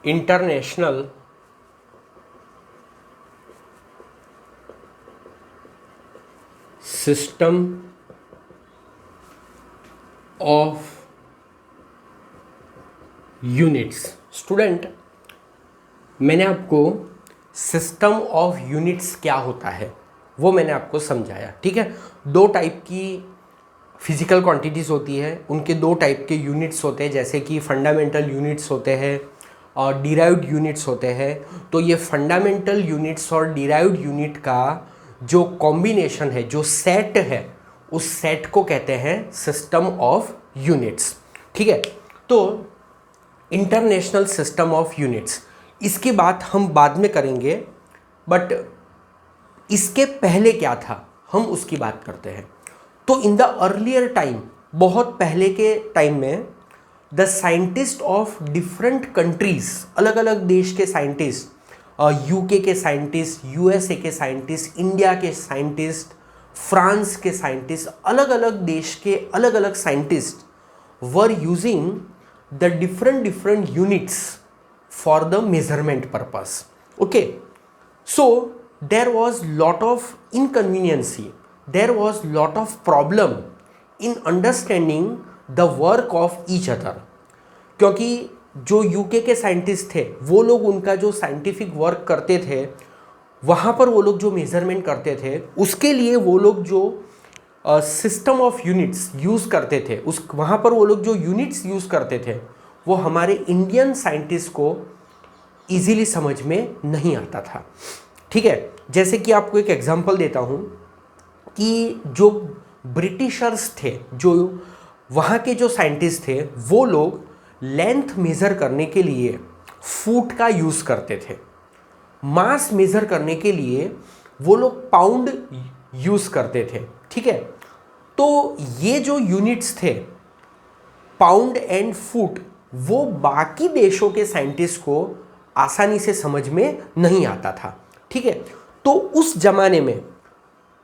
International system of units. Student, मैंने आपको system of units क्या होता है वो मैंने आपको समझाया, ठीक है। दो टाइप की फिजिकल क्वांटिटीज़ होती है, उनके दो टाइप के यूनिट्स होते हैं, जैसे कि फंडामेंटल यूनिट्स होते हैं और डिराइव्ड यूनिट्स होते हैं। तो ये फंडामेंटल यूनिट्स और डिराइव्ड यूनिट का जो कॉम्बिनेशन है, जो सेट है, उस सेट को कहते हैं सिस्टम ऑफ यूनिट्स, ठीक है। तो इंटरनेशनल सिस्टम ऑफ यूनिट्स, इसकी बात हम बाद में करेंगे, बट इसके पहले क्या था हम उसकी बात करते हैं। तो इन द अर्लियर टाइम, बहुत पहले के टाइम में, the scientist of different countries, अलग अलग देश के साइंटिस्ट, यूके के साइंटिस्ट, यूएसए के साइंटिस्ट, इंडिया के साइंटिस्ट, फ्रांस के साइंटिस्ट, अलग अलग देश के अलग अलग scientist were using the different units for the measurement purpose. Okay, so there was lot of inconvenience, there was lot of problem in understanding the work of each other, क्योंकि जो UK के scientist थे वो लोग उनका जो scientific work करते थे, वहाँ पर वो लोग जो मेजरमेंट करते थे, उसके लिए वो लोग जो सिस्टम ऑफ यूनिट्स यूज़ करते थे, उस वहाँ पर वो लोग जो यूनिट्स यूज़ करते थे वो हमारे इंडियन साइंटिस्ट को इजीली समझ में नहीं आता था, ठीक है। जैसे कि आपको एक एग्जांपल देता हूँ कि जो ब्रिटिशर्स थे, जो वहाँ के जो साइंटिस्ट थे, वो लोग लेंथ मेज़र करने के लिए फुट का यूज़ करते थे, मास मेज़र करने के लिए वो लोग पाउंड यूज़ करते थे, ठीक है। तो ये जो यूनिट्स थे पाउंड एंड फुट, वो बाकी देशों के साइंटिस्ट को आसानी से समझ में नहीं आता था, ठीक है। तो उस जमाने में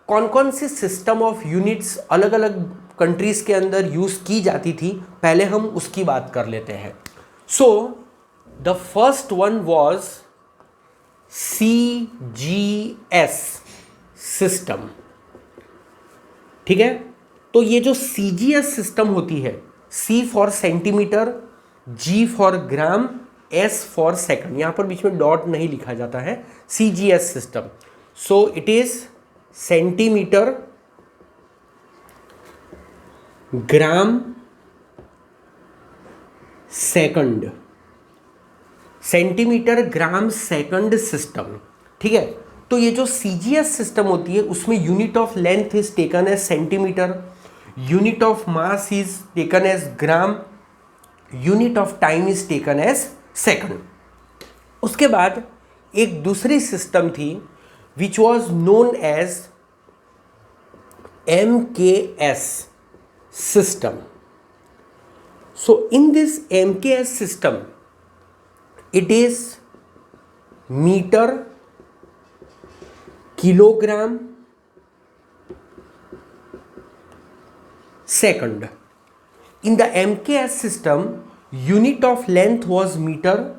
कौन कौन सी सिस्टम ऑफ यूनिट्स अलग अलग कंट्रीज के अंदर यूज की जाती थी, पहले हम उसकी बात कर लेते हैं। So the first one was CGS system, ठीक है। तो ये जो CGS सिस्टम होती है, C for centimetre, G for gram, S for second, यहाँ पर बीच में डॉट नहीं लिखा जाता है, CGS system. So it is centimetre, gram, second, centimetre, gram, second system, ठीक है। तो ये जो CGS सिस्टम होती है उसमें unit of length is taken as centimetre, unit of mass is taken as gram, unit of time is taken as second. उसके बाद एक दूसरी सिस्टम थी which was known as MKS system. So in this MKS system, it is meter, kilogram, second. In the MKS system, unit of length was meter,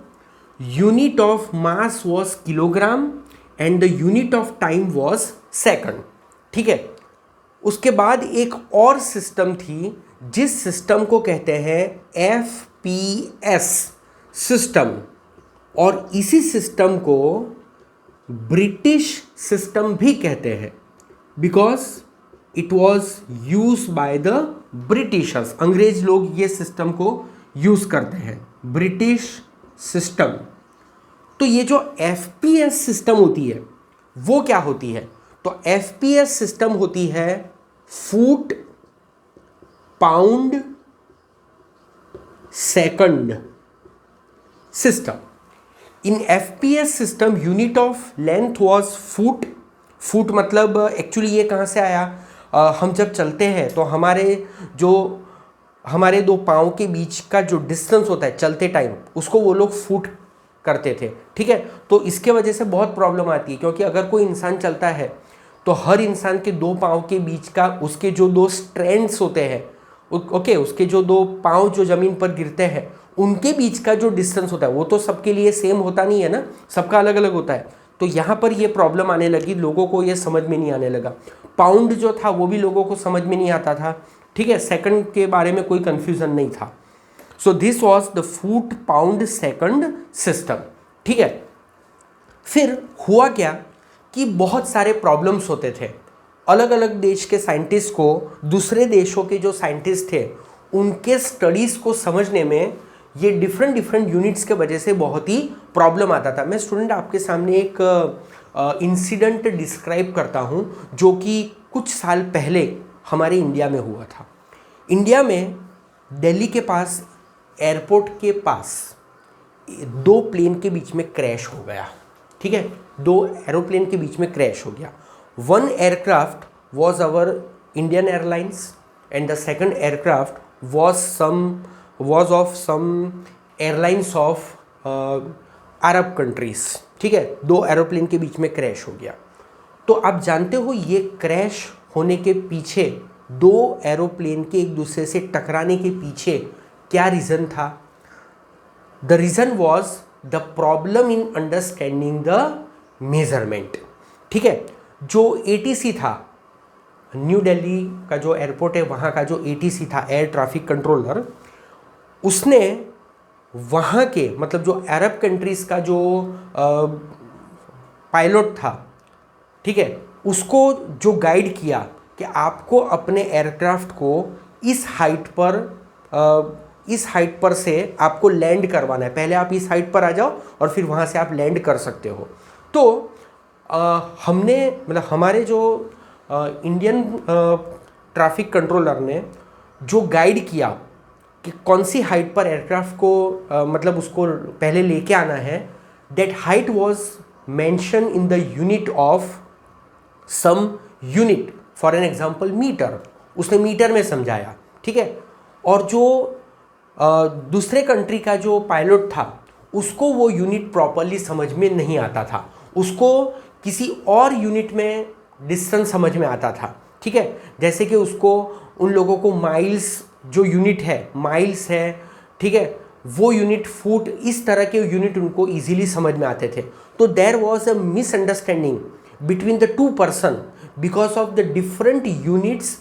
unit of mass was kilogram and the unit of time was second, ठीक है। उसके बाद एक और system थी जिस system को कहते हैं FPS सिस्टम, और इसी सिस्टम को ब्रिटिश सिस्टम भी कहते हैं because it was use by the Britishers. अंग्रेज लोग ये सिस्टम को यूज करते हैं, ब्रिटिश सिस्टम। तो ये जो FPS सिस्टम होती है वो क्या होती है? तो FPS सिस्टम होती है foot, pound, second system. In FPS system unit of length was foot. Foot मतलब एक्चुअली ये कहाँ से आया? हम जब चलते हैं तो हमारे दो पाँव के बीच का जो डिस्टेंस होता है चलते टाइम, उसको वो लोग फुट करते थे, ठीक है। तो इसके वजह से बहुत प्रॉब्लम आती है, क्योंकि अगर कोई इंसान चलता है तो हर इंसान के दो पाँव के बीच का उसके जो दो स्ट्रैंड्स होते हैं, ओके, उसके जो दो पाँव जो ज़मीन पर गिरते हैं उनके बीच का जो डिस्टेंस होता है वो तो सबके लिए सेम होता नहीं है ना, सबका अलग अलग होता है। तो यहाँ पर ये प्रॉब्लम आने लगी, लोगों को ये समझ में नहीं आने लगा। पाउंड जो था वो भी लोगों को समझ में नहीं आता था, ठीक है, सेकंड के बारे में कोई कंफ्यूजन नहीं था। So this was the foot pound second system, ठीक है। फिर हुआ क्या कि बहुत सारे प्रॉब्लम्स होते थे, अलग अलग देश के साइंटिस्ट को दूसरे देशों के जो साइंटिस्ट थे उनके स्टडीज़ को समझने में ये डिफरेंट डिफरेंट यूनिट्स के वजह से बहुत ही प्रॉब्लम आता था। मैं स्टूडेंट आपके सामने एक इंसिडेंट डिस्क्राइब करता हूँ जो कि कुछ साल पहले हमारे इंडिया में हुआ था। इंडिया में दिल्ली के पास एयरपोर्ट के पास दो प्लेन के बीच में क्रैश हो गया, ठीक है, दो एरोप्लेन के बीच में क्रैश हो गया। One aircraft was our Indian Airlines and the second aircraft was of some airlines of Arab countries, ठीक है। दो एरोप्लेन के बीच में क्रैश हो गया। तो आप जानते हो ये क्रैश होने के पीछे, दो एरोप्लेन के एक दूसरे से टकराने के पीछे क्या रीज़न था? The reason was the problem in understanding the measurement, ठीक है। जो ATC था, न्यू दिल्ली का जो एयरपोर्ट है वहाँ का जो ATC था, एयर ट्रैफिक कंट्रोलर, उसने वहाँ के मतलब जो अरब कंट्रीज़ का जो पायलट था, ठीक है, उसको जो गाइड किया कि आपको अपने एयरक्राफ्ट को इस हाइट पर से आपको लैंड करवाना है, पहले आप इस हाइट पर आ जाओ और फिर वहाँ से आप लैंड कर सकते हो। तो हमने मतलब हमारे जो इंडियन ट्रैफिक कंट्रोलर ने जो गाइड किया कि कौन सी हाइट पर एयरक्राफ्ट को मतलब उसको पहले लेके आना है, that height was mention in the unit of some unit, for an example metre, उसने मीटर में समझाया, ठीक है। और जो दूसरे कंट्री का जो पायलट था उसको वो यूनिट प्रॉपरली समझ में नहीं आता था, उसको किसी और यूनिट में डिस्टेंस समझ में आता था, ठीक है। जैसे कि उसको उन लोगों को माइल्स जो यूनिट है, माइल्स है, ठीक है, वो यूनिट फुट, इस तरह के यूनिट उनको इजीली समझ में आते थे। तो there was a misunderstanding between the two person because of the different units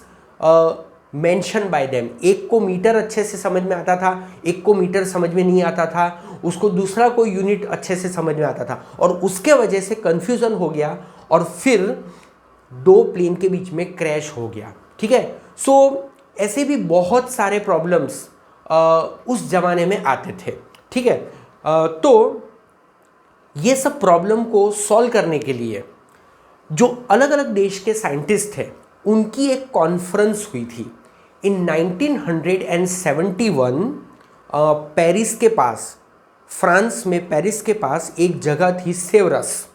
mention by them. एक को मीटर अच्छे से समझ में आता था, एक को मीटर समझ में नहीं आता था, उसको दूसरा कोई यूनिट अच्छे से समझ में आता था, और उसके वजह से कंफ्यूजन हो गया और फिर दो प्लेन के बीच में क्रैश हो गया, ठीक है। सो ऐसे भी बहुत सारे प्रॉब्लम्स उस जमाने में आते थे, ठीक है। तो ये सब प्रॉब्लम को सॉल्व करने के लिए जो अलग अलग देश के साइंटिस्ट थे उनकी एक कॉन्फ्रेंस हुई थी इन 1971। पेरिस के पास, फ्रांस में पेरिस के पास एक जगह थी सेवरस,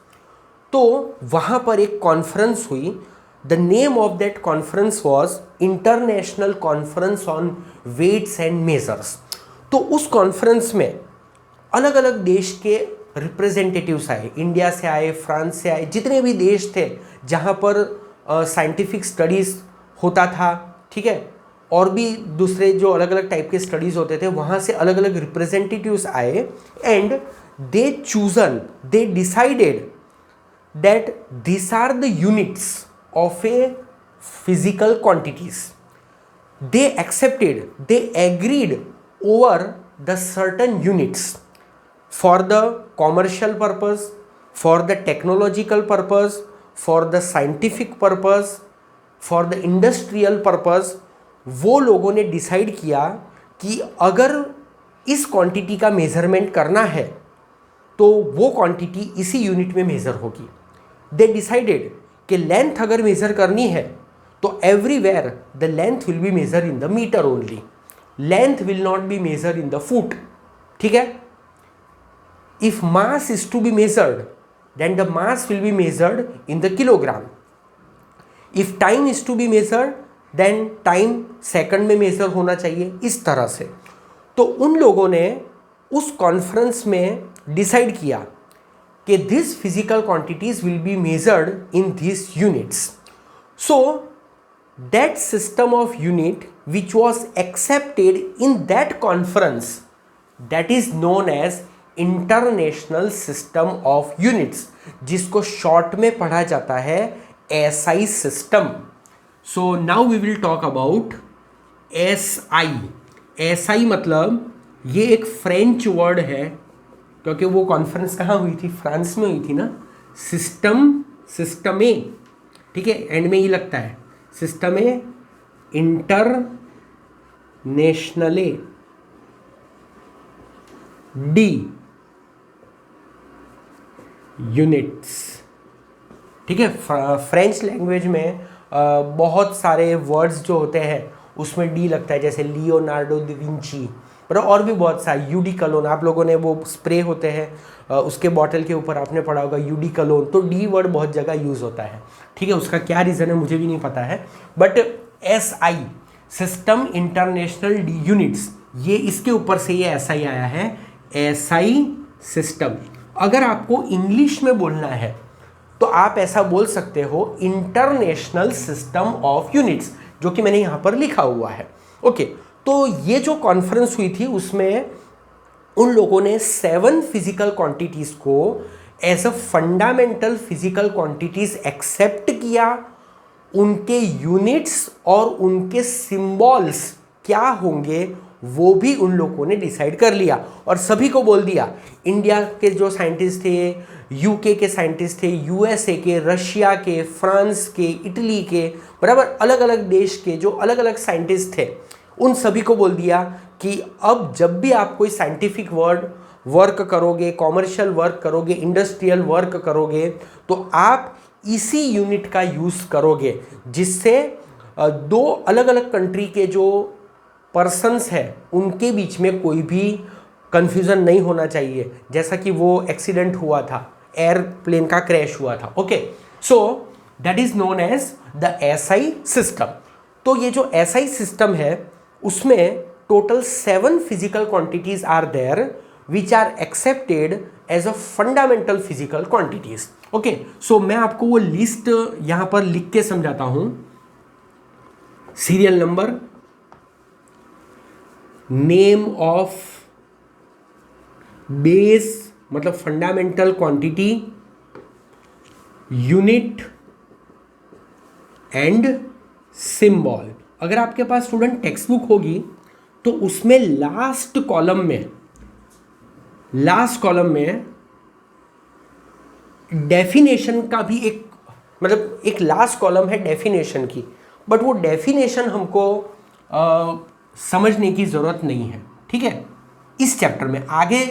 तो वहाँ पर एक कॉन्फ्रेंस हुई। The name of that conference was international conference on weights and measures. तो उस कॉन्फ्रेंस में अलग अलग देश के रिप्रेजेंटेटिव्स आए, इंडिया से आए, फ्रांस से आए, जितने भी देश थे जहाँ पर साइंटिफिक स्टडीज़ होता था, ठीक है, और भी दूसरे जो अलग अलग टाइप के स्टडीज़ होते थे, वहाँ से अलग अलग रिप्रेजेंटेटिव्स आए and they decided that these are the units of a physical quantities. They accepted, they agreed over the certain units for the commercial purpose, for the technological purpose, for the scientific purpose, for the industrial purpose. वो लोगों ने decide किया कि अगर इस quantity का measurement करना है तो वो क्वांटिटी इसी यूनिट में मेजर होगी। दे डिसाइडेड कि लेंथ अगर मेजर करनी है तो everywhere the length will be measure in the metre only, length will not be measure in the foot, ठीक है। If mass is to be measured then the mass will be measured in the kilogram. If time is to be measured then time second में measure होना चाहिए, इस तरह से। तो उन लोगों ने उस कॉन्फ्रेंस में डिसाइड किया कि this physical quantities will be measured in this units. So that system of unit which was accepted in that conference that is known as international system of units, जिसको शॉर्ट में पढ़ा जाता है SI system. So now we will talk about SI. SI मतलब ये एक French word है, क्योंकि वो कॉन्फ्रेंस कहाँ हुई थी, फ्रांस में हुई थी ना। सिस्टमे, ठीक है, एंड में ही लगता है, सिस्टमे इंटरनेशनले डी यूनिट्स, ठीक है। फ्रेंच लैंग्वेज में बहुत सारे वर्ड्स जो होते हैं उसमें डी लगता है, जैसे लियोनार्डो दा विंची, और भी बहुत सारे, यूडी कलोन, आप लोगों ने वो स्प्रे होते हैं उसके बॉटल के ऊपर आपने पढ़ा होगा यूडी कलोन, तो डी वर्ड बहुत जगह यूज़ होता है, ठीक है। उसका क्या रीज़न है मुझे भी नहीं पता है, but SI system international D units, ये इसके ऊपर से ये एसआई आया है, एसआई सिस्टम। अगर आपको इंग्लिश में बोलना है तो आप ऐसा बोल सकते हो इंटरनेशनल सिस्टम ऑफ यूनिट्स, जो कि मैंने यहाँ पर लिखा हुआ है। ओके, तो ये जो कॉन्फ्रेंस हुई थी उसमें उन लोगों ने 7 फिजिकल क्वांटिटीज को as a fundamental physical quantities accept किया, उनके यूनिट्स और उनके सिंबल्स क्या होंगे वो भी उन लोगों ने डिसाइड कर लिया, और सभी को बोल दिया। इंडिया के जो साइंटिस्ट थे, यूके के साइंटिस्ट थे, यूएसए के, रशिया के, फ्रांस के, इटली के, बराबर अलग अलग देश के जो अलग अलग साइंटिस्ट थे, उन सभी को बोल दिया कि अब जब भी आप कोई साइंटिफिक वर्क करोगे, कॉमर्शियल वर्क करोगे, इंडस्ट्रियल वर्क करोगे, तो आप इसी यूनिट का यूज़ करोगे, जिससे 2 अलग अलग कंट्री के जो पर्सन्स हैं उनके बीच में कोई भी कंफ्यूजन नहीं होना चाहिए, जैसा कि वो एक्सीडेंट हुआ था, एयरप्लेन का क्रैश हुआ था। Okay, so that is known as the SI system. तो ये जो एसआई सिस्टम है उसमें total 7 physical quantities are there which are accepted as a fundamental physical quantities. Okay, so मैं आपको वो लिस्ट यहां पर लिख के समझाता हूं। Serial number, name of base मतलब fundamental quantity, unit and symbol. अगर आपके पास स्टूडेंट टेक्स्ट बुक होगी तो उसमें लास्ट कॉलम में डेफिनेशन का भी एक लास्ट कॉलम है डेफिनेशन की, बट वो डेफिनेशन हमको समझने की ज़रूरत नहीं है, ठीक है। इस चैप्टर में, आगे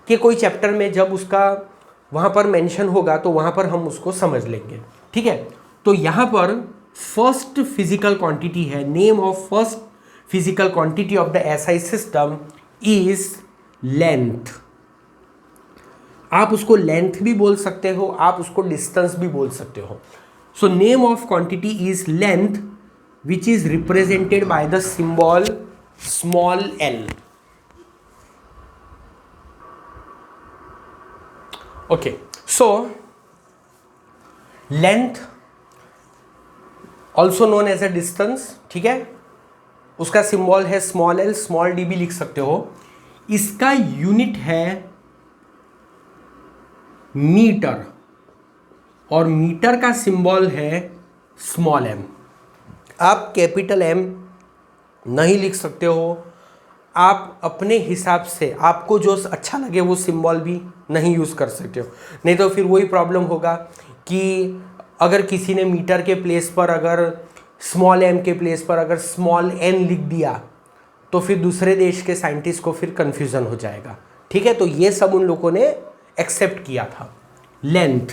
के कोई चैप्टर में जब उसका वहाँ पर मेंशन होगा तो वहाँ पर हम उसको समझ लेंगे, ठीक है। तो यहाँ पर फर्स्ट फिजिकल क्वांटिटी है, name of first physical quantity of the SI system is length. आप उसको लेंथ भी बोल सकते हो, आप उसको डिस्टेंस भी बोल सकते हो। So name of quantity is length which is represented by the symbol small l. Okay, so length also known as a distance, ठीक है, उसका सिंबल है स्मॉल l, स्मॉल d भी लिख सकते हो। इसका यूनिट है मीटर, और मीटर का सिंबल है स्मॉल m। आप कैपिटल M नहीं लिख सकते हो, आप अपने हिसाब से आपको जो अच्छा लगे वो सिंबल भी नहीं यूज़ कर सकते हो, नहीं तो फिर वही प्रॉब्लम होगा कि अगर किसी ने मीटर के प्लेस पर अगर स्मॉल m के प्लेस पर अगर स्मॉल n लिख दिया तो फिर दूसरे देश के साइंटिस्ट को फिर कन्फ्यूज़न हो जाएगा, ठीक है। तो ये सब उन लोगों ने एक्सेप्ट किया था। Length,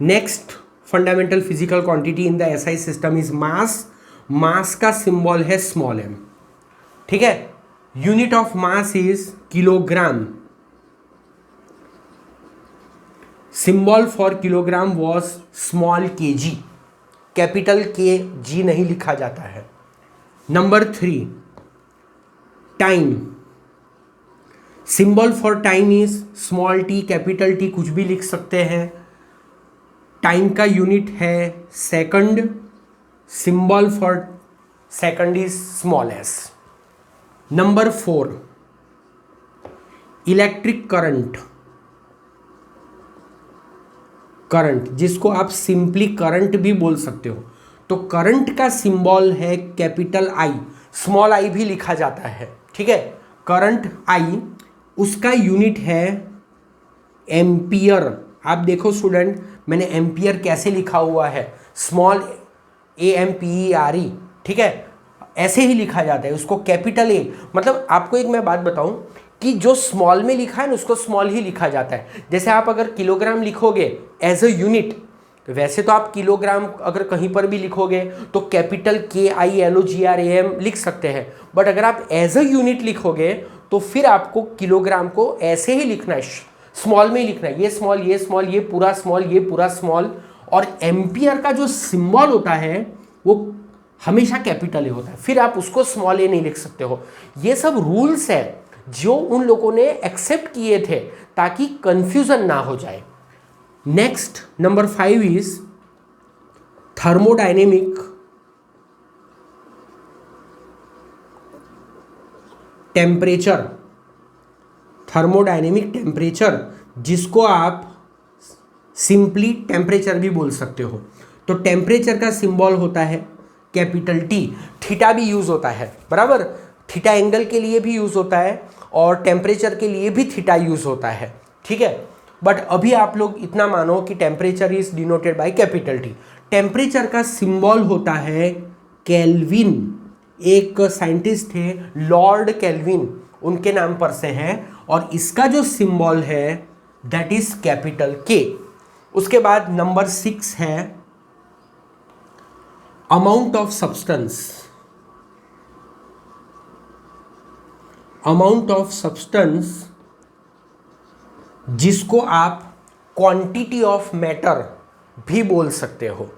next fundamental physical quantity in the SI system is mass. Mass का सिंबल है स्मॉल m, ठीक है। Unit of mass is kilogram. Symbol for kilogram was small kg, capital kg नहीं लिखा जाता है। Number 3, time. Symbol for time is small t, capital T कुछ भी लिख सकते हैं। टाइम का यूनिट है second, symbol for second is small s। Number 4, electric current, current जिसको आप सिंपली करंट भी बोल सकते हो, तो करंट का सिंबल है कैपिटल आई, स्मॉल आई भी लिखा जाता है, ठीक है। करंट आई, उसका यूनिट है एम्पियर। आप देखो स्टूडेंट, मैंने एम्पियर कैसे लिखा हुआ है, स्मॉल AMPERE, ठीक है, ऐसे ही लिखा जाता है उसको, कैपिटल ए। मतलब आपको एक मैं बात बताऊं कि जो स्मॉल में लिखा है ना उसको स्मॉल ही लिखा जाता है। जैसे आप अगर किलोग्राम लिखोगे एज अ यूनिट, वैसे तो आप किलोग्राम अगर कहीं पर भी लिखोगे तो कैपिटल KILOGRAM लिख सकते हैं, बट अगर आप एज अ यूनिट लिखोगे तो फिर आपको किलोग्राम को ऐसे ही लिखना है, स्मॉल में ही लिखना है, ये स्मॉल, ये स्मॉल, ये पूरा स्मॉल, ये पूरा स्मॉल। और एम्पियर का जो सिंबल होता है वो हमेशा कैपिटल ए होता है, फिर आप उसको स्मॉल ए नहीं लिख सकते हो। ये सब रूल्स है जो उन लोगों ने एक्सेप्ट किए थे ताकि कंफ्यूजन ना हो जाए। Next number 5 is thermodynamic temperature, thermodynamic temperature जिसको आप सिंपली टेम्परेचर भी बोल सकते हो। तो टेम्परेचर का सिंबल होता है कैपिटल T। थीटा भी यूज होता है, बराबर, थीटा एंगल के लिए भी यूज होता है और टेम्परेचर के लिए भी थीटा यूज होता है, ठीक है। बट अभी आप लोग इतना मानो कि temperature is denoted by capital T। Temperature का सिंबल होता है केल्विन, एक साइंटिस्ट थे लॉर्ड केल्विन, उनके नाम पर से है, और इसका जो सिंबल है दैट इज कैपिटल K। उसके बाद नंबर 6 है amount of substance, amount of substance जिसको आप क्वांटिटी ऑफ मैटर भी बोल सकते हो।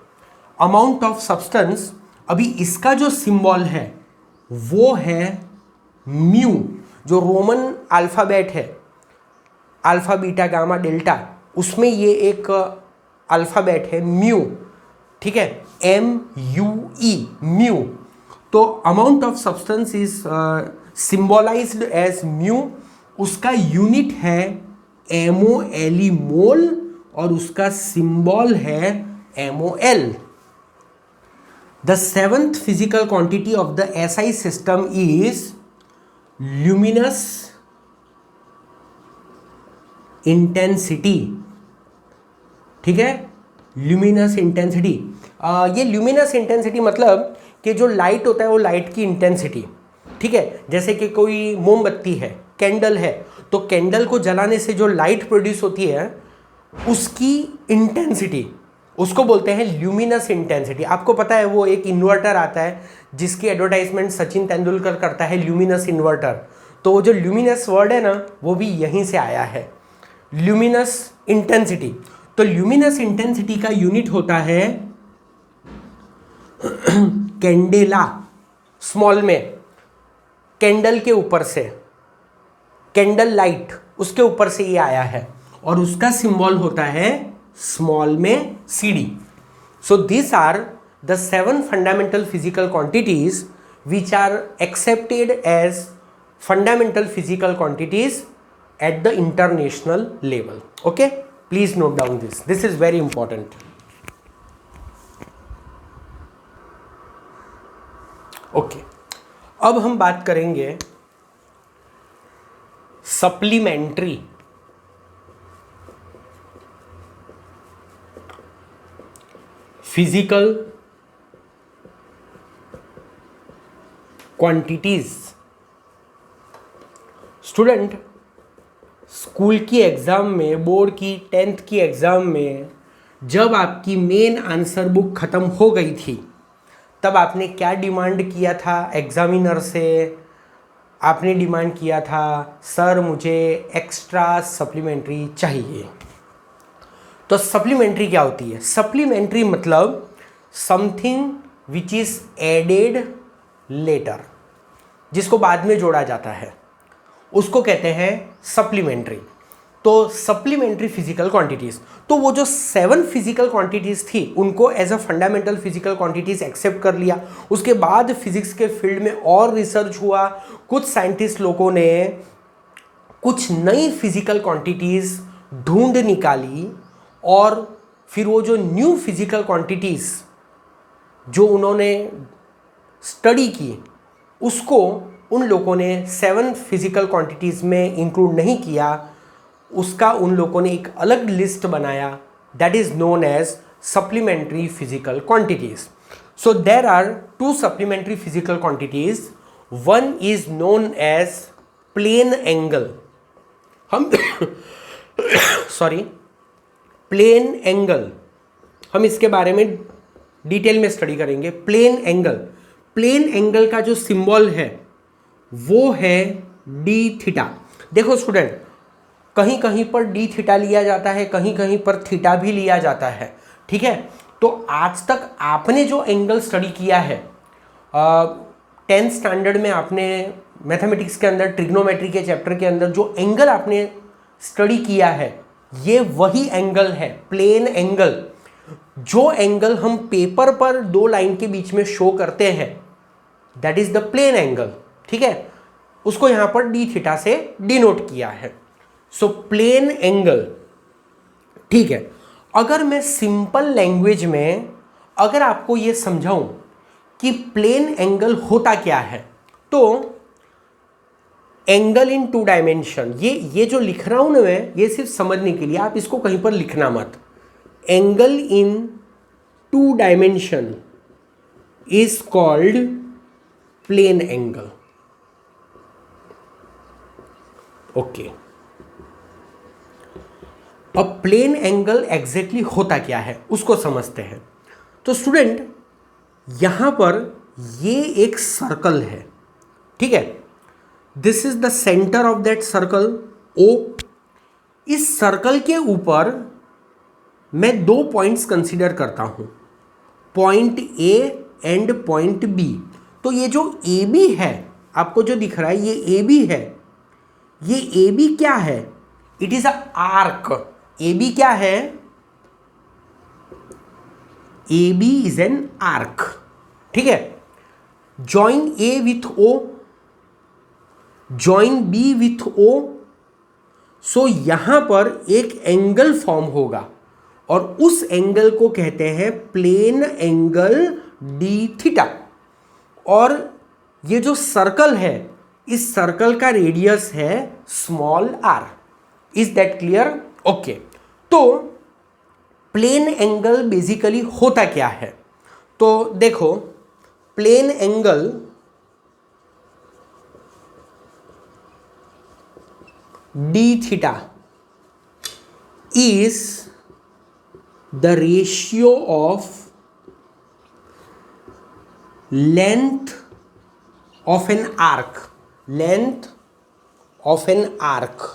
अमाउंट ऑफ सब्सटेंस, अभी इसका जो सिंबल है वो है म्यू, जो रोमन अल्फ़ाबेट है, अल्फ़ा बीटा गामा डेल्टा, उसमें ये एक अल्फ़ाबेट है म्यू, ठीक है, MUE, म्यू। तो amount of substance is symbolised as mu, उसका यूनिट है MOLE, मोल, और उसका सिंबल है MOL। The 7th physical quantity of the SI system is luminous intensity, ठीक है, ल्यूमिनस इंटेंसिटी। ये ल्यूमिनस इंटेंसिटी मतलब कि जो लाइट होता है वो लाइट की इंटेंसिटी, ठीक है। जैसे कि कोई मोमबत्ती है, कैंडल है, तो कैंडल को जलाने से जो लाइट प्रोड्यूस होती है उसकी इंटेंसिटी, उसको बोलते हैं ल्यूमिनस इंटेंसिटी। आपको पता है वो एक इन्वर्टर आता है जिसकी एडवर्टाइजमेंट सचिन तेंदुलकर करता है, ल्यूमिनस इन्वर्टर। तो वो जो ल्यूमिनस वर्ड है ना वो भी यहीं से आया है, ल्यूमिनस इंटेंसिटी। तो ल्यूमिनस इंटेंसिटी का यूनिट होता है कैंडेला, स्मॉल में, कैंडल के ऊपर से, कैंडल लाइट, उसके ऊपर से ये आया है, और उसका सिंबल होता है स्मॉल में CD। So this are the 7 fundamental physical quantities which are accepted as fundamental physical quantities at the international level. Okay, please note down this is very important. Okay, अब हम बात करेंगे supplementary physical quantities. Student, school की exam में, board की 10th की exam में जब आपकी मेन आंसर बुक ख़त्म हो गई थी तब आपने क्या डिमांड किया था एग्ज़ामिनर से? आपने डिमांड किया था सर मुझे एक्स्ट्रा सप्लीमेंट्री चाहिए। तो सप्लीमेंट्री क्या होती है? सप्लीमेंट्री मतलब something which is added later, जिसको बाद में जोड़ा जाता है, उसको कहते हैं सप्लीमेंट्री। तो सप्लीमेंट्री फिजिकल क्वांटिटीज, तो वो जो 7 फिजिकल क्वांटिटीज थी उनको as a fundamental physical quantities accept कर लिया। उसके बाद फिजिक्स के फील्ड में और रिसर्च हुआ, कुछ साइंटिस्ट लोगों ने कुछ नई फिजिकल क्वांटिटीज़ ढूंढ निकाली और फिर वो जो न्यू फिजिकल क्वांटिटीज़ जो उन्होंने स्टडी की उसको उन लोगों ने 7 फिजिकल क्वांटिटीज़ में इंक्लूड नहीं किया, उसका उन लोगों ने एक अलग लिस्ट बनाया, that is known as supplementary physical quantities. So there are 2 supplementary physical quantities. One is known as plane angle. हम सॉरी प्लेन एंगल, हम इसके बारे में डिटेल में स्टडी करेंगे. प्लेन एंगल का जो सिंबल है वो है डी थीटा. देखो स्टूडेंट, कहीं कहीं पर डी थीटा लिया जाता है, कहीं कहीं पर थीटा भी लिया जाता है. ठीक है, तो आज तक आपने जो एंगल स्टडी किया है 10th स्टैंडर्ड में, आपने मैथमेटिक्स के अंदर ट्रिग्नोमेट्री के चैप्टर के अंदर जो एंगल आपने स्टडी किया है ये वही एंगल है, प्लेन एंगल. जो एंगल हम पेपर पर 2 लाइन के बीच में शो करते हैं that is the plane angle. ठीक है, उसको यहां पर डी थीटा से डिनोट किया है. सो प्लेन एंगल. ठीक है, अगर मैं सिंपल लैंग्वेज में अगर आपको ये समझाऊं कि प्लेन एंगल होता क्या है, तो एंगल इन 2 डायमेंशन, ये जो लिख रहा हूं ना मैं, ये सिर्फ समझने के लिए, आप इसको कहीं पर लिखना मत. Angle in 2 dimension is called plane angle. Okay, अब प्लेन एंगल एग्जैक्टली होता क्या है उसको समझते हैं. तो स्टूडेंट, यहां पर ये एक सर्कल है. ठीक है, this is the centre of that circle O. इस सर्कल के ऊपर मैं 2 पॉइंट्स कंसीडर करता हूं, point A and point B. तो ये जो AB है आपको जो दिख रहा है ये AB है. ये AB क्या है? It is a arc. AB क्या है? AB is an arc. ठीक है, join A with O, join B with O. सो यहां पर एक एंगल फॉर्म होगा और उस एंगल को कहते हैं प्लेन एंगल डी थीटा. और ये जो सर्कल है इस सर्कल का रेडियस है small r. Is that clear? Okay, तो प्लेन एंगल बेसिकली होता क्या है? तो देखो, plane angle D theta is the ratio of length of an arc, length of an arc,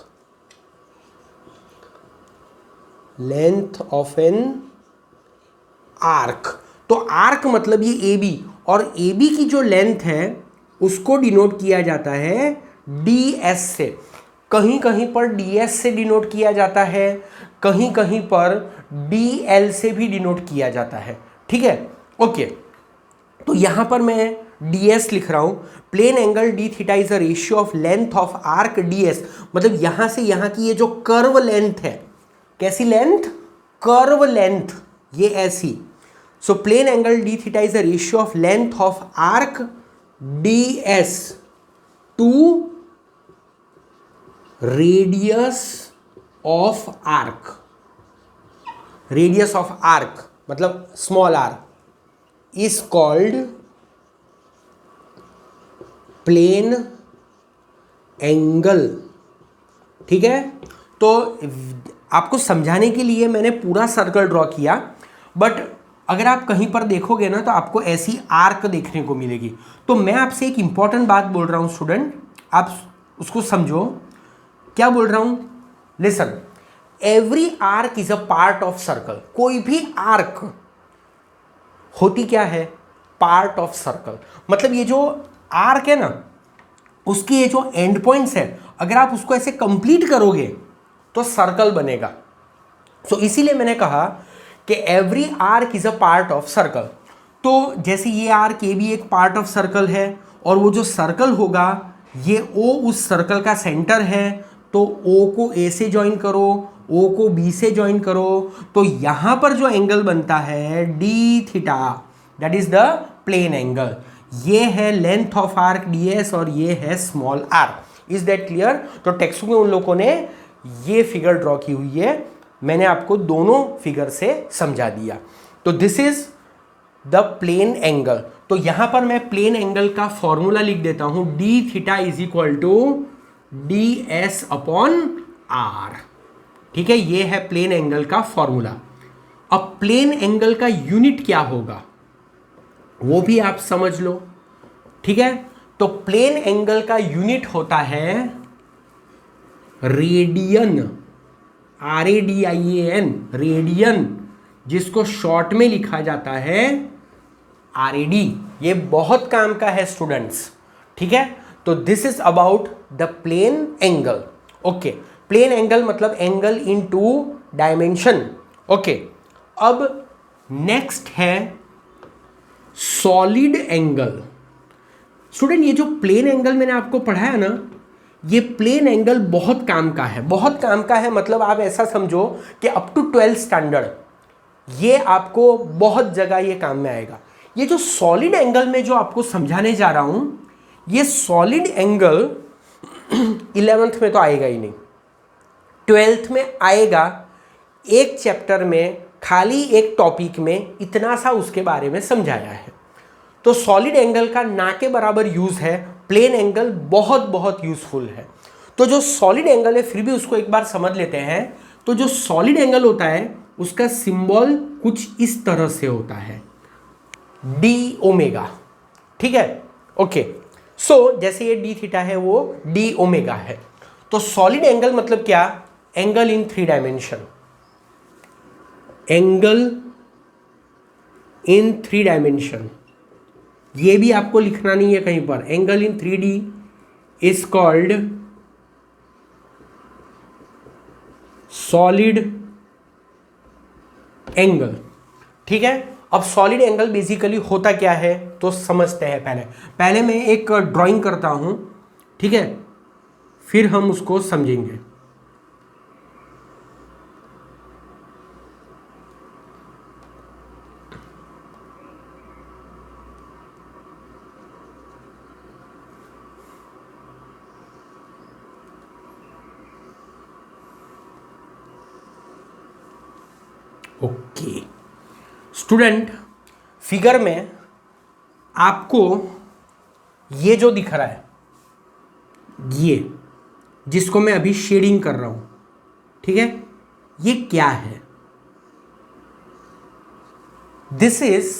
length of an arc. तो arc मतलब ये AB, और AB की जो लेंथ है उसको डिनोट किया जाता है DS से. कहीं कहीं पर DS से डिनोट किया जाता है, कहीं कहीं पर DL से भी डिनोट किया जाता है. ठीक है, ओके. तो यहां पर मैं DS लिख रहा हूं. Plane angle D theta is a ratio of length of arc DS. मतलब यहां से यहां की ये जो कर्व लेंथ है, कैसी लेंथ? कर्व लेंथ, ये ऐसी. So plane angle D theta is a ratio of length of arc DS to radius of arc. Radius of arc मतलब small r is called plane angle. ठीक है, तो आपको समझाने के लिए मैंने पूरा सर्कल ड्रॉ किया, बट अगर आप कहीं पर देखोगे ना तो आपको ऐसी आर्क देखने को मिलेगी. तो मैं आपसे एक इंपॉर्टेंट बात बोल रहा हूं स्टूडेंट, आप उसको समझो. क्या बोल रहा हूं? Listen, every arc is a part of circle. कोई भी आर्क होती क्या है? Part of circle. मतलब ये जो आर्क है ना, उसकी ये जो एंड पॉइंट्स है, अगर आप उसको ऐसे कंप्लीट करोगे तो सर्कल बनेगा. सो इसीलिए मैंने कहा कि every arc is a part of circle. तो जैसे ये आर्क ये भी एक पार्ट ऑफ सर्कल है, और वो जो सर्कल होगा ये O उस सर्कल का सेंटर है, तो ओ को ए से ज्वाइन करो, ओ को बी से ज्वाइन करो, तो यहां पर जो एंगल बनता है d theta, that is the plane angle. ये है लेंथ ऑफ आर्क ds और ये है small r। Is that clear? तो टेक्स्ट में उन लोगों ने ये फिगर ड्रॉ की हुई है, मैंने आपको दोनों फिगर से समझा दिया। तो this is the plane angle. तो यहां पर मैं प्लेन एंगल का फॉर्मूला लिख देता हूं, d theta is equal to d s upon r. ठीक है, ये है प्लेन एंगल का फॉर्मूला। अब प्लेन एंगल का यूनिट क्या होगा वो भी आप समझ लो। ठीक है, तो प्लेन एंगल का यूनिट होता है रेडियन, RADIAN, रेडियन, जिसको शॉर्ट में लिखा जाता है RAD। ये बहुत काम का है स्टूडेंट्स। ठीक है, तो this is about the plane angle. Okay, plane angle मतलब angle in two dimension. Okay, अब नेक्स्ट है सॉलिड एंगल। स्टूडेंट ये जो प्लेन एंगल मैंने आपको पढ़ाया ना, ये प्लेन एंगल बहुत काम का है, बहुत काम का है। मतलब आप ऐसा समझो कि अप टू 12th स्टैंडर्ड ये आपको बहुत जगह ये काम में आएगा। ये जो सॉलिड एंगल में जो आपको समझाने जा रहा हूं, ये सॉलिड एंगल 11th में तो आएगा ही नहीं, 12th में आएगा। एक चैप्टर में खाली एक टॉपिक में इतना सा उसके बारे में समझाया है। तो सॉलिड एंगल का ना के बराबर यूज है, प्लेन एंगल बहुत बहुत यूजफुल है। तो जो सॉलिड एंगल है, फिर भी उसको एक बार समझ लेते हैं। तो जो सॉलिड एंगल होता है उसका सिंबल कुछ इस तरह से होता है, डी ओमेगा। ठीक है, ओके। सो जैसे ये डी थीटा है वो डी ओमेगा है। तो सॉलिड एंगल मतलब क्या? Angle in 3 dimension, angle in 3 dimension. ये भी आपको लिखना नहीं है कहीं पर। Angle in 3D is called solid angle. ठीक है, अब सॉलिड एंगल बेसिकली होता क्या है तो समझते हैं। पहले मैं एक ड्राइंग करता हूं, ठीक है, फिर हम उसको समझेंगे। ओके स्टूडेंट, फिगर में आपको ये जो दिख रहा है, ये जिसको मैं अभी शेडिंग कर रहा हूं, ठीक है, ये क्या है? This is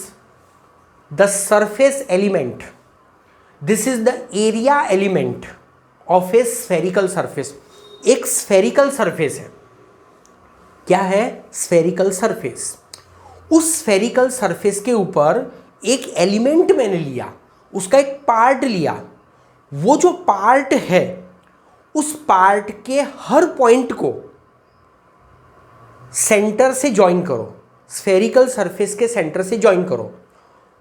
the surface element, this is the area element of a spherical surface. एक स्फेरिकल सरफेस है। क्या है? Spherical surface. उस स्फेरिकल सरफेस के ऊपर एक एलिमेंट मैंने लिया, उसका एक पार्ट लिया। वो जो पार्ट है, उस पार्ट के हर पॉइंट को सेंटर से ज्वाइन करो, स्फेरिकल सरफेस के सेंटर से ज्वाइन करो,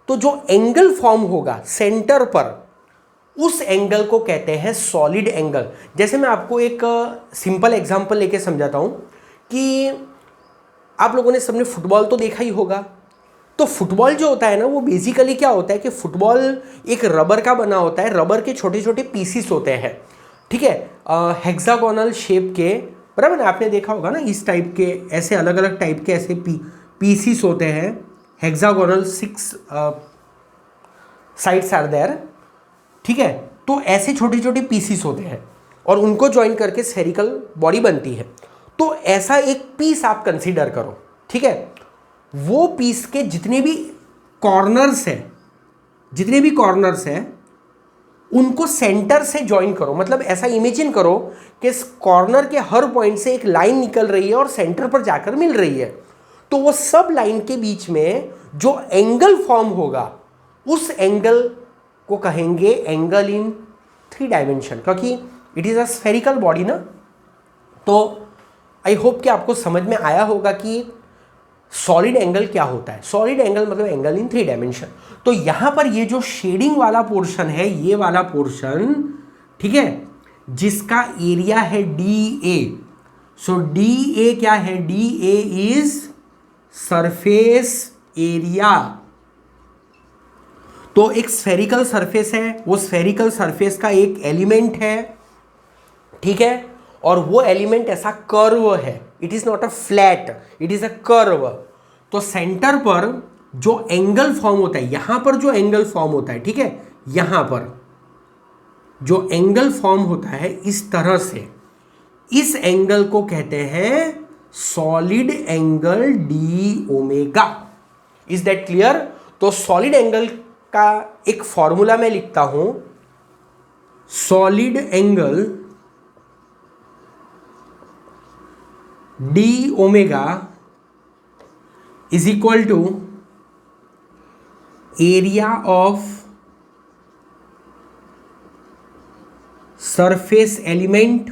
तो जो एंगल फॉर्म होगा सेंटर पर, उस एंगल को कहते हैं सॉलिड एंगल। जैसे मैं आपको एक सिंपल एग्जांपल लेके समझाता हूं कि आप लोगों ने सबने फुटबॉल तो देखा ही होगा। तो फुटबॉल जो होता है ना, वो बेसिकली क्या होता है कि फुटबॉल एक रबर का बना होता है, रबर के छोटे छोटे पीसीस होते हैं, ठीक है, हेक्सागोनल शेप के, बराबर ना? आपने देखा होगा ना, इस टाइप के, ऐसे अलग अलग टाइप के ऐसे पीसीस होते हैं, हेक्सागोनल 6 साइड्स आर देयर, ठीक है। तो ऐसे छोटे छोटे पीसीस होते हैं और उनको ज्वाइन करके स्फेरिकल बॉडी बनती है। तो ऐसा एक पीस आप कंसीडर करो, ठीक है। वो पीस के जितने भी कॉर्नर्स हैं, उनको सेंटर से ज्वाइन करो। मतलब ऐसा इमेजिन करो कि इस कॉर्नर के हर पॉइंट से एक लाइन निकल रही है और सेंटर पर जाकर मिल रही है। तो वो सब लाइन के बीच में जो एंगल फॉर्म होगा, उस एंगल को कहेंगे एंगल इन 3 डायमेंशन, क्योंकि it is a spherical body ना। तो आई होप कि आपको समझ में आया होगा कि सॉलिड एंगल क्या होता है। सॉलिड एंगल मतलब एंगल इन 3 डायमेंशन। तो यहां पर ये जो शेडिंग वाला पोर्शन है, ये वाला पोर्शन, ठीक है, जिसका एरिया है DA। सो DA क्या है? DA is surface area. तो एक स्फेरिकल सरफेस है, वो स्फेरिकल सरफेस का एक एलिमेंट है, ठीक है, और वो एलिमेंट ऐसा कर्व है, it is not a flat, it is a curve. तो सेंटर पर जो एंगल फॉर्म होता है, यहां पर जो एंगल फॉर्म होता है, ठीक है, यहां पर जो एंगल फॉर्म होता है इस तरह से, इस एंगल को कहते हैं solid angle d omega. Is that clear? तो सॉलिड एंगल का एक फॉर्मूला मैं लिखता हूं, solid angle d omega is equal to area of surface element,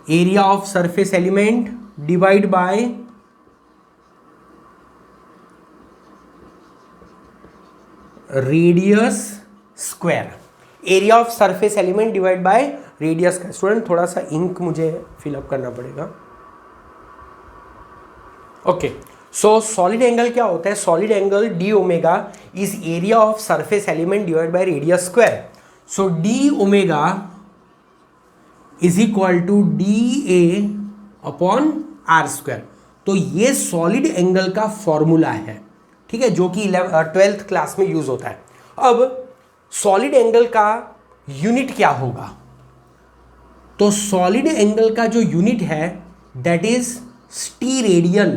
area of surface element divide by radius square. Area of surface element divide by radius square. Student थोड़ा सा ink मुझे fill up करना पड़ेगा। Okay, सो solid angle क्या होता है? Solid angle d omega is area of surface element divide by radius square. So d omega is equal to d a upon r square. तो ये सॉलिड एंगल का formula है, ठीक है, जो कि 12th क्लास में यूज होता है। अब सॉलिड एंगल का यूनिट क्या होगा? तो सॉलिड एंगल का जो यूनिट है दैट इज स्टीरेडियन।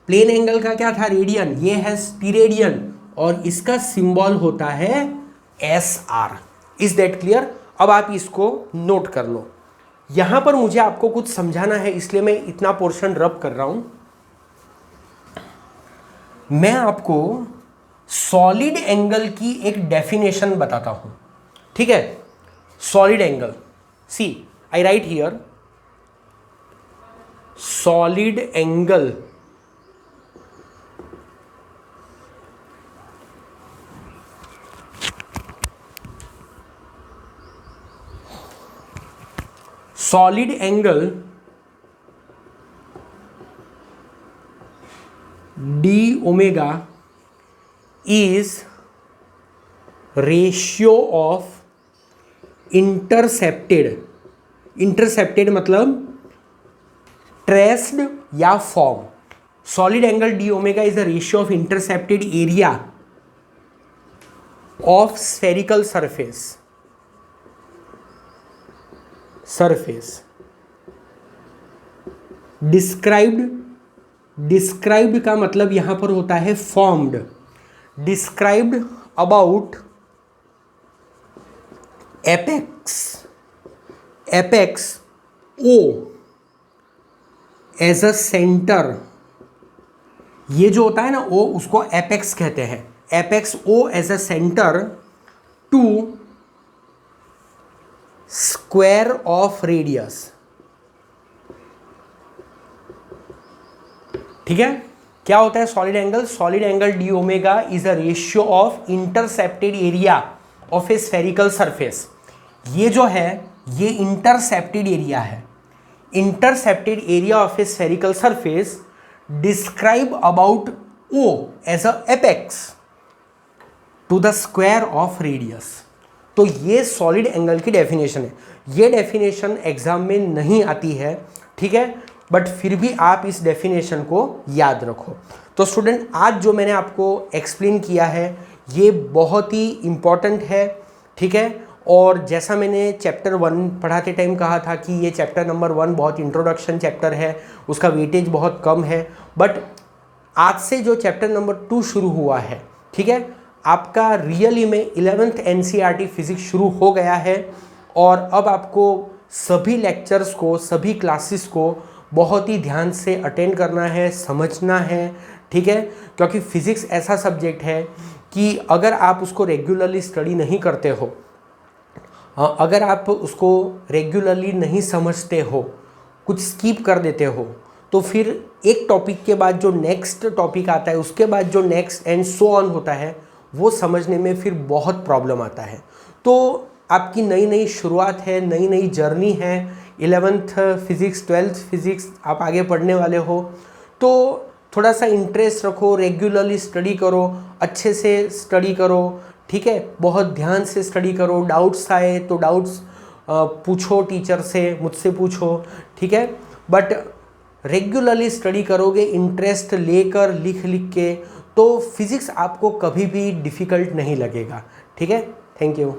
प्लेन एंगल का क्या था? रेडियन, ये है स्टीरेडियन, और इसका सिंबल होता है SR। Is that clear? अब आप इसको नोट कर लो। यहां पर मुझे आपको कुछ समझाना है, इसलिए मैं इतना पोर्शन रब कर रहा हूं। मैं आपको सॉलिड एंगल की एक डेफिनेशन बताता हूं, ठीक है। Solid angle, see I right here, solid angle solid angle d omega is ratio of intercepted मतलब ट्रेस्ड या form. Solid angle d omega is the ratio of intercepted area of spherical surface described का मतलब यहां पर होता है formed. Described about apex O as a centre. ये जो होता है ना ओ, उसको एपेक्स कहते हैं। Apex O as a centre to square of radius, ठीक है। क्या होता है solid angle? Solid angle d omega is a ratio of intercepted area of a spherical surface. ये जो है ये इंटरसेप्टेड एरिया है। Intercepted area of a spherical surface describe about O as a apex to the square of radius. तो ये solid angle की definition है। ये डेफिनेशन एग्जाम में नहीं आती है, ठीक है, बट फिर भी आप इस डेफिनेशन को याद रखो। तो स्टूडेंट आज जो मैंने आपको एक्सप्लेन किया है ये बहुत ही इम्पॉर्टेंट है, ठीक है। और जैसा मैंने चैप्टर 1 पढ़ाते टाइम कहा था कि ये चैप्टर नंबर 1 बहुत इंट्रोडक्शन चैप्टर है, उसका वेटेज बहुत कम है, बट आज से जो चैप्टर नंबर 2 शुरू हुआ है, ठीक है, आपका रियली में 11th NCERT फिजिक्स शुरू हो गया है। और अब आपको सभी लेक्चर्स को, सभी क्लासेस को बहुत ही ध्यान से अटेंड करना है, समझना है, ठीक है, क्योंकि फिजिक्स ऐसा सब्जेक्ट है कि अगर आप उसको रेगुलरली स्टडी नहीं करते हो, अगर आप उसको रेगुलरली नहीं समझते हो, कुछ स्किप कर देते हो, तो फिर एक टॉपिक के बाद जो नेक्स्ट टॉपिक आता है, उसके बाद जो नेक्स्ट एंड सो ऑन होता है, वो समझने में फिर बहुत प्रॉब्लम आता है। तो आपकी नई नई शुरुआत है, नई नई जर्नी है, 11th फिज़िक्स 12th फिज़िक्स आप आगे पढ़ने वाले हो, तो थोड़ा सा इंटरेस्ट रखो, रेगुलरली स्टडी करो, अच्छे से स्टडी करो, ठीक है, बहुत ध्यान से स्टडी करो। डाउट्स आए तो डाउट्स पूछो टीचर से, मुझसे पूछो, ठीक है, बट रेगुलरली स्टडी करोगे इंटरेस्ट लेकर, लिख लिख के, तो फिज़िक्स आपको कभी भी डिफ़िकल्ट नहीं लगेगा, ठीक है। Thank you.